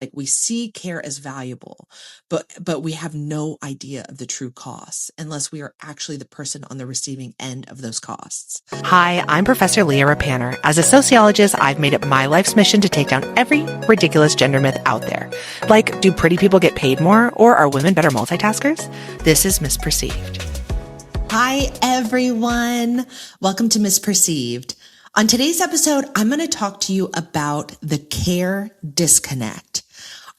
Like we see care as valuable, but we have no idea of the true costs unless we are actually the person on the receiving end of those costs. Hi, I'm Professor Leah Ruppanner. As a sociologist, I've made it my life's mission to take down every ridiculous gender myth out there. Like, do pretty people get paid more, or are women better multitaskers? This is MissPerceived. Hi, everyone. Welcome to MissPerceived. On today's episode, I'm going to talk to you about the care disconnect.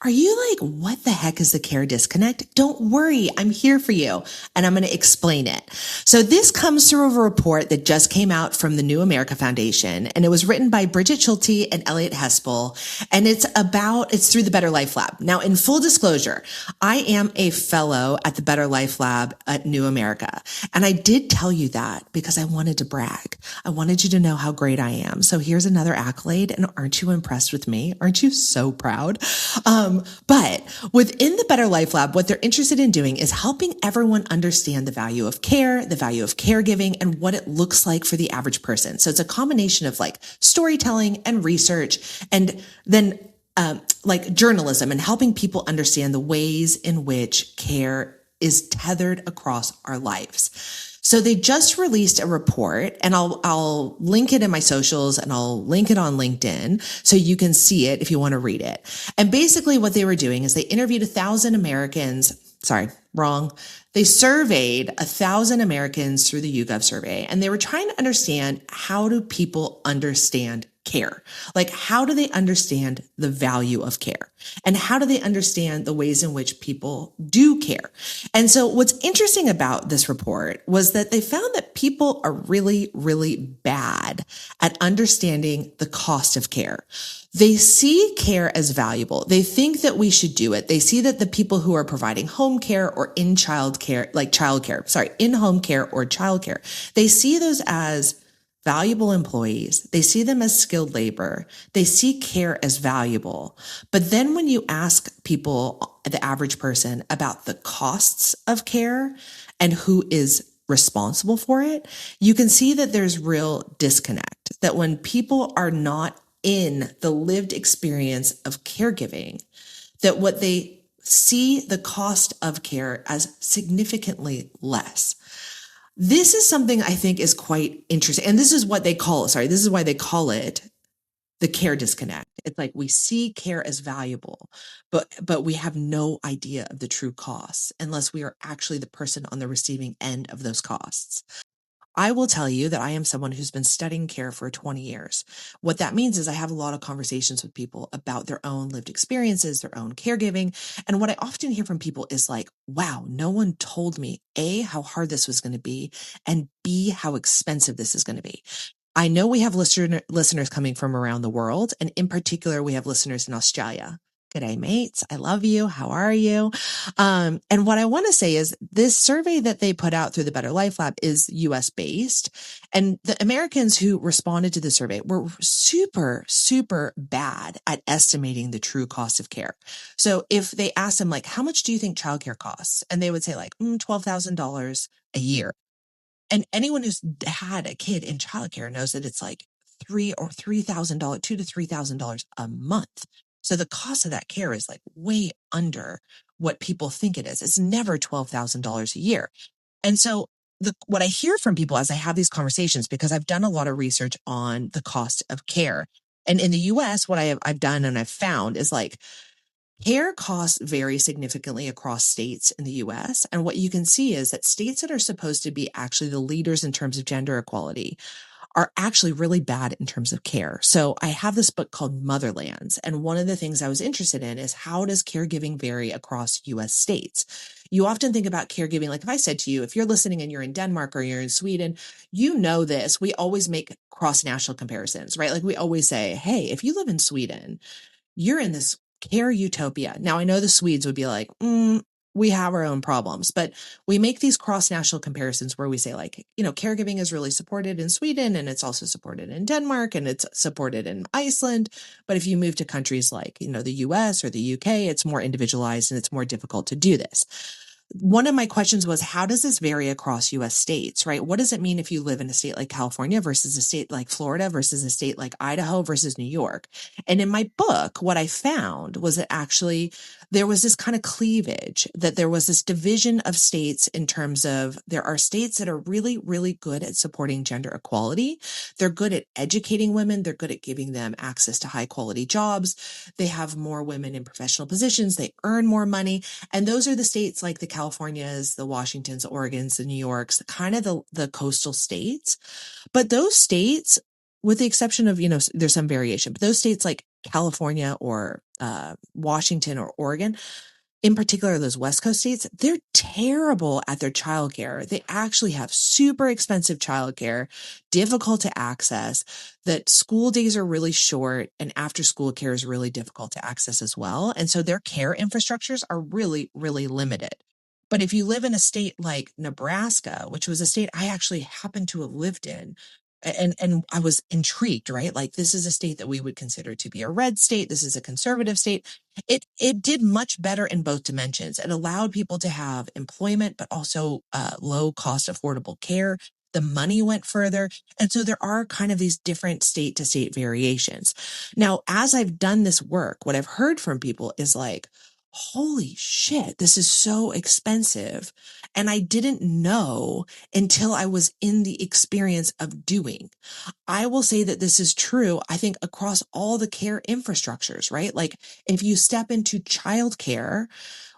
Are you like, what the heck is the care disconnect? Don't worry, I'm here for you, and I'm going to explain it. So this comes through a report that just came out from the New America Foundation, and it was written by Bridget Schulte and Elliot Hespel, and it's through the Better Life Lab. Now, in full disclosure, I am a fellow at the Better Life Lab at New America, and I did tell you that because I wanted to brag. I wanted you to know how great I am. So here's another accolade, and aren't you impressed with me? Aren't you so proud? But within the Better Life Lab, what they're interested in doing is helping everyone understand the value of care, the value of caregiving, and what it looks like for the average person. So it's a combination of like storytelling and research, and then like journalism, and helping people understand the ways in which care is tethered across our lives. So they just released a report, and I'll link it in my socials, and I'll link it on LinkedIn so you can see it if you want to read it. And basically what they were doing is they interviewed 1,000 Americans. Sorry, wrong. They surveyed 1,000 Americans through the YouGov survey, and they were trying to understand, how do people understand care? Like, how do they understand the value of care? And how do they understand the ways in which people do care? And so what's interesting about this report was that they found that people are really, really bad at understanding the cost of care. They see care as valuable. They think that we should do it. They see that the people who are providing home care or in home care or childcare, they see those as valuable employees. They see them as skilled labor. They see care as valuable. But then when you ask people, the average person, about the costs of care and who is responsible for it, you can see that there's real disconnect. That when people are not in the lived experience of caregiving, that what they see the cost of care as significantly less. This is something I think is quite interesting. And this is what they call it. This is why they call it the care disconnect. It's like we see care as valuable, but we have no idea of the true costs unless we are actually the person on the receiving end of those costs. I will tell you that I am someone who's been studying care for 20 years. What that means is I have a lot of conversations with people about their own lived experiences, their own caregiving. And what I often hear from people is like, wow, no one told me, A, how hard this was going to be, and B, how expensive this is going to be. I know we have listeners coming from around the world, and in particular, we have listeners in Australia. G'day, mates. I love you. How are you? And what I want to say is this survey that they put out through the Better Life Lab is US based. And the Americans who responded to the survey were super, super bad at estimating the true cost of care. So if they asked them, like, how much do you think childcare costs? And they would say like, $12,000 a year. And anyone who's had a kid in childcare knows that it's like $2,000 to $3,000 a month. So the cost of that care is like way under what people think it is. It's never $12,000 a year. And so what I hear from people as I have these conversations, because I've done a lot of research on the cost of care. And in the US, what I've done and I've found is like care costs vary significantly across states in the US. And what you can see is that states that are supposed to be actually the leaders in terms of gender equality are actually really bad in terms of care. So I have this book called Motherlands. And one of the things I was interested in is, how does caregiving vary across US states? You often think about caregiving, like if I said to you, if you're listening and you're in Denmark or you're in Sweden, you know this, we always make cross-national comparisons, right? Like we always say, hey, if you live in Sweden, you're in this care utopia. Now I know the Swedes would be like, we have our own problems, but we make these cross-national comparisons where we say like, caregiving is really supported in Sweden, and it's also supported in Denmark, and it's supported in Iceland. But if you move to countries like, the US or the UK, it's more individualized and it's more difficult to do this. one of my questions was, how does this vary across US states, right? What does it mean if you live in a state like California versus a state like Florida versus a state like Idaho versus New York? And in my book, what I found was that actually there was this kind of cleavage, that there was this division of states in terms of there are states that are really, really good at supporting gender equality. They're good at educating women. They're good at giving them access to high quality jobs. They have more women in professional positions. They earn more money. And those are the states like the Californias, the Washingtons, the Oregons, the New Yorks, kind of the coastal states. But those states, with the exception of, there's some variation, but those states like California or Washington or Oregon, in particular, those West Coast states, they're terrible at their childcare. They actually have super expensive childcare, difficult to access, that school days are really short, and after school care is really difficult to access as well. And so their care infrastructures are really, really limited. But if you live in a state like Nebraska, which was a state I actually happened to have lived in, and I was intrigued, right? Like, this is a state that we would consider to be a red state. This is a conservative state. It did much better in both dimensions. It allowed people to have employment, but also low cost, affordable care. The money went further. And so there are kind of these different state to state variations. Now, as I've done this work, what I've heard from people is like, holy shit, this is so expensive. And I didn't know until I was in the experience of doing. I will say that this is true, I think, across all the care infrastructures, right? Like, if you step into childcare,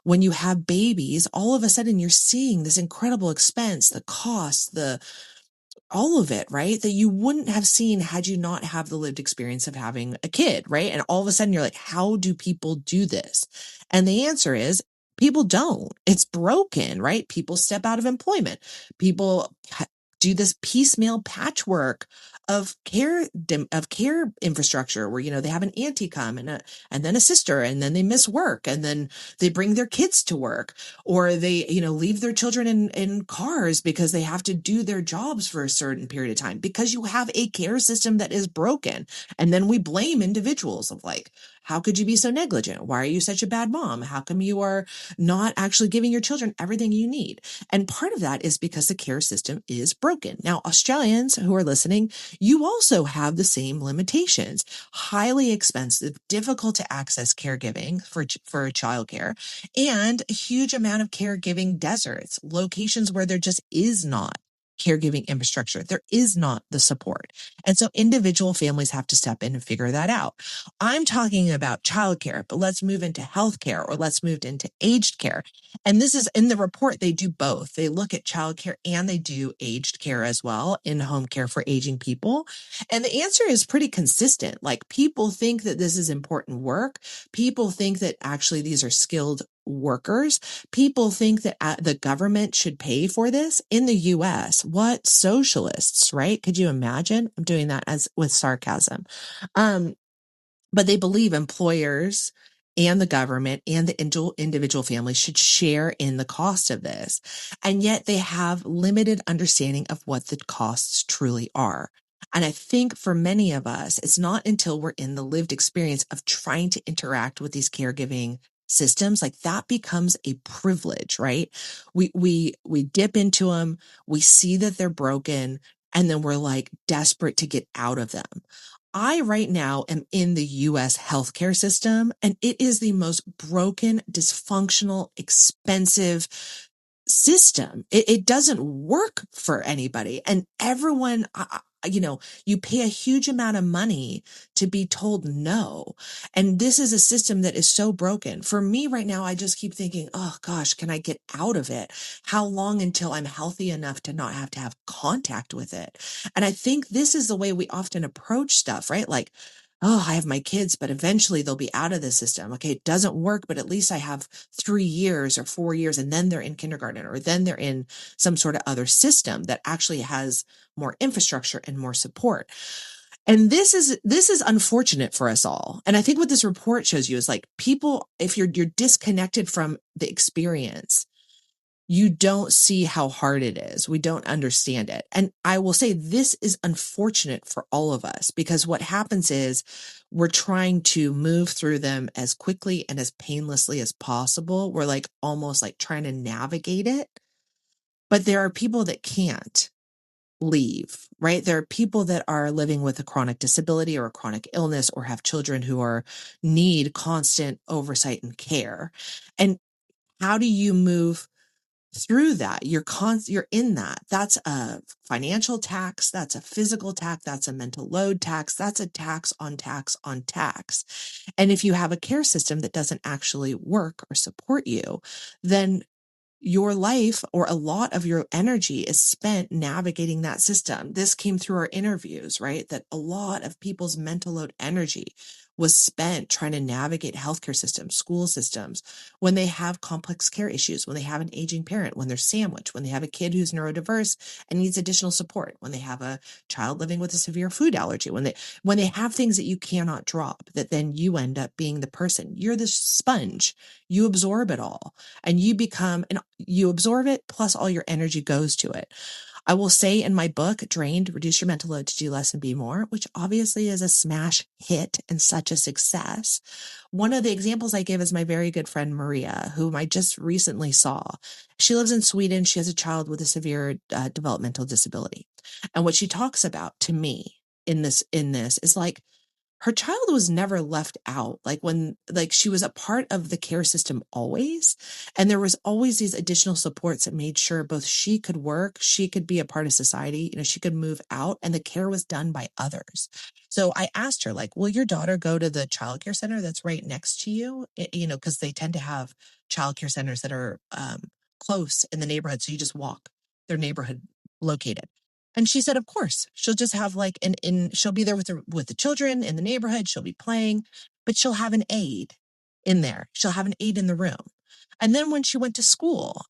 when you have babies, all of a sudden you're seeing this incredible expense, the cost, all of it, right? That you wouldn't have seen had you not have the lived experience of having a kid, right? And all of a sudden you're like, how do people do this? And the answer is, people don't. It's broken, right? People step out of employment. People do this piecemeal patchwork of care infrastructure where, they have an auntie come and then a sister, and then they miss work, and then they bring their kids to work, or they, leave their children in cars because they have to do their jobs for a certain period of time because you have a care system that is broken. And then we blame individuals of like, how could you be so negligent? Why are you such a bad mom? How come you are not actually giving your children everything you need? And part of that is because the care system is broken. Now, Australians who are listening, you also have the same limitations. Highly expensive, difficult to access caregiving for childcare, and a huge amount of caregiving deserts, locations where there just is not caregiving infrastructure. There is not the support. And so individual families have to step in and figure that out. I'm talking about childcare, but let's move into healthcare, or let's move into aged care. And this is in the report, they do both. They look at childcare and they do aged care as well, in-home care for aging people. And the answer is pretty consistent. Like, people think that this is important work. People think that actually these are skilled workers. People think that the government should pay for this. In the US, what socialists, right? Could you imagine? I'm doing that with sarcasm. But they believe employers and the government and the individual families should share in the cost of this. And yet they have limited understanding of what the costs truly are. And I think for many of us, it's not until we're in the lived experience of trying to interact with these caregiving systems, like, that becomes a privilege, right? We dip into them, we see that they're broken, and then we're like desperate to get out of them. I right now am in the US healthcare system, and it is the most broken, dysfunctional, expensive system. It doesn't work for anybody. And everyone, you pay a huge amount of money to be told no. And this is a system that is so broken. For me right now, I just keep thinking, oh gosh, can I get out of it? How long until I'm healthy enough to not have to have contact with it? And I think this is the way we often approach stuff, right? Like, oh, I have my kids, but eventually they'll be out of the system. Okay, it doesn't work, but at least I have 3 years or 4 years, and then they're in kindergarten, or then they're in some sort of other system that actually has more infrastructure and more support. And this is unfortunate for us all. And I think what this report shows you is, like, people, if you're disconnected from the experience, you don't see how hard it is. We don't understand it. And I will say this is unfortunate for all of us, because what happens is we're trying to move through them as quickly and as painlessly as possible. We're like almost like trying to navigate it. But there are people that can't leave, right? There are people that are living with a chronic disability or a chronic illness, or have children who need constant oversight and care. And how do you move through that? You're in that. That's a financial tax. That's a physical tax. That's a mental load tax. That's a tax on tax on tax. And if you have a care system that doesn't actually work or support you, then your life or a lot of your energy is spent navigating that system. This came through our interviews, right? That a lot of people's mental load energy was spent trying to navigate healthcare systems, school systems, when they have complex care issues, when they have an aging parent, when they're sandwiched, when they have a kid who's neurodiverse and needs additional support, when they have a child living with a severe food allergy, when they have things that you cannot drop, that then you end up being the person. You're the sponge. You absorb it all, and you absorb it, plus all your energy goes to it. I will say in my book, Drained, Reduce Your Mental Load to Do Less and Be More, which obviously is a smash hit and such a success. One of the examples I give is my very good friend, Maria, whom I just recently saw. She lives in Sweden. She has a child with a severe developmental disability. And what she talks about to me in this is like, her child was never left out. Like she was a part of the care system always. And there was always these additional supports that made sure both she could work, she could be a part of society, she could move out, and the care was done by others. So I asked her, like, will your daughter go to the childcare center that's right next to you? Because they tend to have childcare centers that are close in the neighborhood. So you just walk their neighborhood located. And she said, of course, she'll just have she'll be there with the children in the neighborhood. She'll be playing, but she'll have an aide in there. She'll have an aide in the room. And then when she went to school,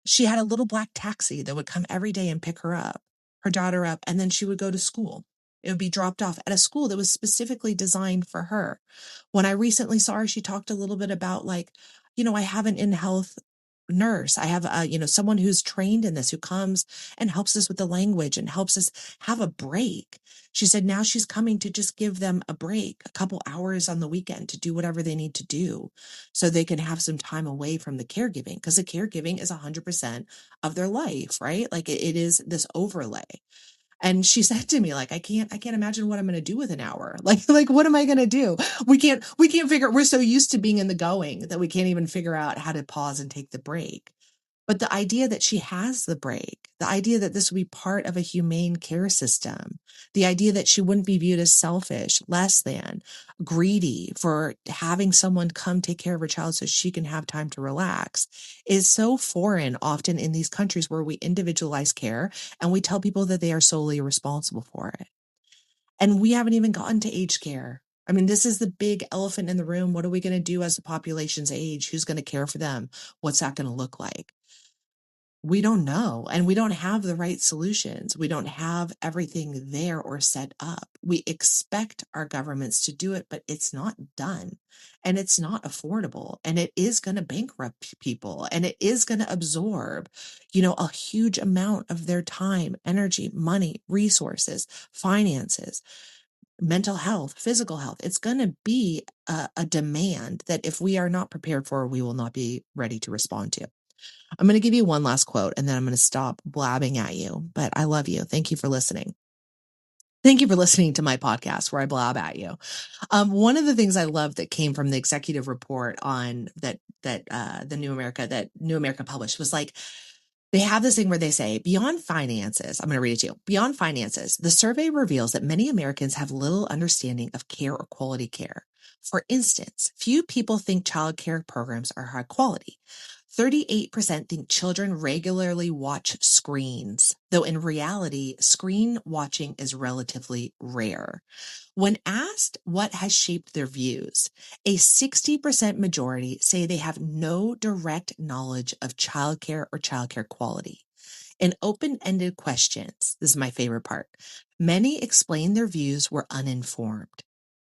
she had a little black taxi that would come every day and pick her daughter up, and then she would go to school. It would be dropped off at a school that was specifically designed for her. When I recently saw her, she talked a little bit about I have an in-health nurse. I have someone who's trained in this, who comes and helps us with the language and helps us have a break. She said now she's coming to just give them a break, a couple hours on the weekend to do whatever they need to do so they can have some time away from the caregiving, because the caregiving is 100% of their life, right? Like it is this overlay. And she said to me, like, I can't imagine what I'm going to do with an hour. Like, what am I going to do? We can't we're so used to being in the going that we can't even figure out how to pause and take the break. But the idea that she has the break, the idea that this would be part of a humane care system, the idea that she wouldn't be viewed as selfish, less than, greedy for having someone come take care of her child so she can have time to relax, is so foreign often in these countries where we individualize care and we tell people that they are solely responsible for it. And we haven't even gotten to aged care. I mean, this is the big elephant in the room. What are we going to do as the population's age? Who's going to care for them? What's that going to look like? We don't know, and we don't have the right solutions. We don't have everything there or set up. We expect our governments to do it, but it's not done, and it's not affordable, and it is going to bankrupt people, and it is going to absorb, a huge amount of their time, energy, money, resources, finances, mental health, physical health. It's going to be a demand that if we are not prepared for, we will not be ready to respond to. I'm going to give you one last quote, and then I'm going to stop blabbing at you, but I love you. Thank you for listening. Thank you for listening to my podcast where I blab at you. One of the things I love that came from the executive report on that New America published was like, they have this thing where they say, beyond finances, I'm going to read it to you. Beyond finances, the survey reveals that many Americans have little understanding of care or quality care. For instance, few people think child care programs are high quality. 38% think children regularly watch screens, though in reality, screen watching is relatively rare. When asked what has shaped their views, a 60% majority say they have no direct knowledge of childcare or childcare quality. In open-ended questions, this is my favorite part, many explain their views were uninformed,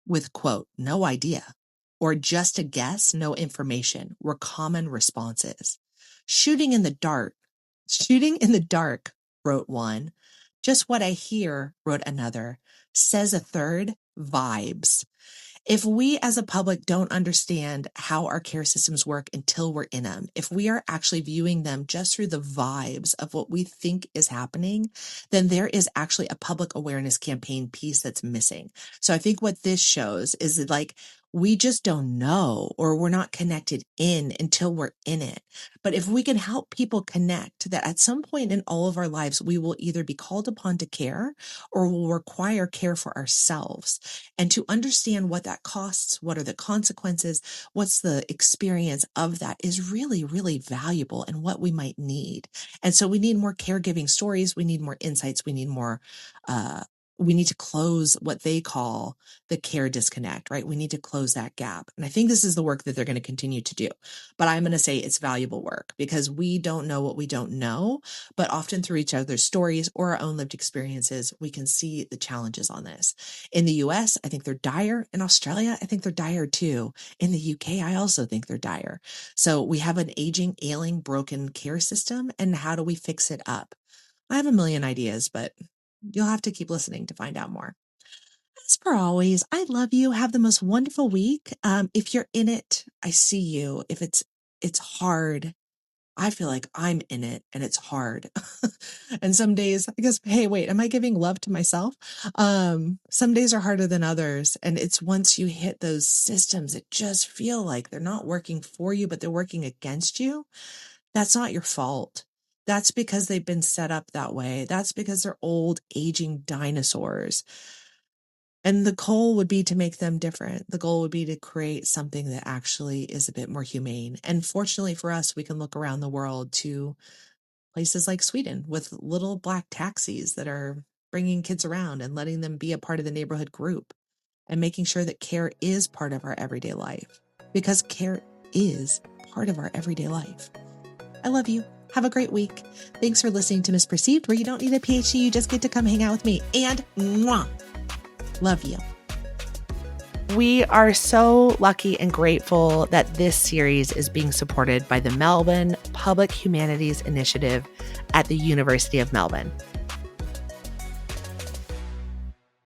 with, quote, no idea, or just a guess, no information, were common responses. Shooting in the dark. Shooting in the dark, wrote one. Just what I hear, wrote another. Says a third, vibes. If we as a public don't understand how our care systems work until we're in them, if we are actually viewing them just through the vibes of what we think is happening, then there is actually a public awareness campaign piece that's missing. So I think what this shows is that, like, we just don't know, or we're not connected in until we're in it. But if we can help people connect that at some point in all of our lives, we will either be called upon to care or will require care for ourselves. And to understand what that costs, what are the consequences, what's the experience of that is really, really valuable and what we might need. And so we need more caregiving stories. We need more insights. We need more, we need to close what they call the care disconnect, right? We need to close that gap. And I think this is the work that they're going to continue to do. But I'm going to say it's valuable work because we don't know what we don't know, but often through each other's stories or our own lived experiences, we can see the challenges on this. In the US, I think they're dire. In Australia, I think they're dire too. In the UK, I also think they're dire. So we have an aging, ailing, broken care system. And how do we fix it up? I have a million ideas, but you'll have to keep listening to find out more. As per always, I love you. Have the most wonderful week. If you're in it, I see you. If it's hard, I feel like I'm in it and it's hard. And some days, I guess, hey, wait, am I giving love to myself? Some days are harder than others. And it's once you hit those systems that just feel like they're not working for you, but they're working against you. That's not your fault. That's because they've been set up that way. That's because they're old, aging dinosaurs. And the goal would be to make them different. The goal would be to create something that actually is a bit more humane. And fortunately for us, we can look around the world to places like Sweden with little black taxis that are bringing kids around and letting them be a part of the neighborhood group and making sure that care is part of our everyday life, because care is part of our everyday life. I love you. Have a great week. Thanks for listening to MissPerceived, where you don't need a PhD, you just get to come hang out with me. And mwah, love you. We are so lucky and grateful that this series is being supported by the Melbourne Public Humanities Initiative at the University of Melbourne.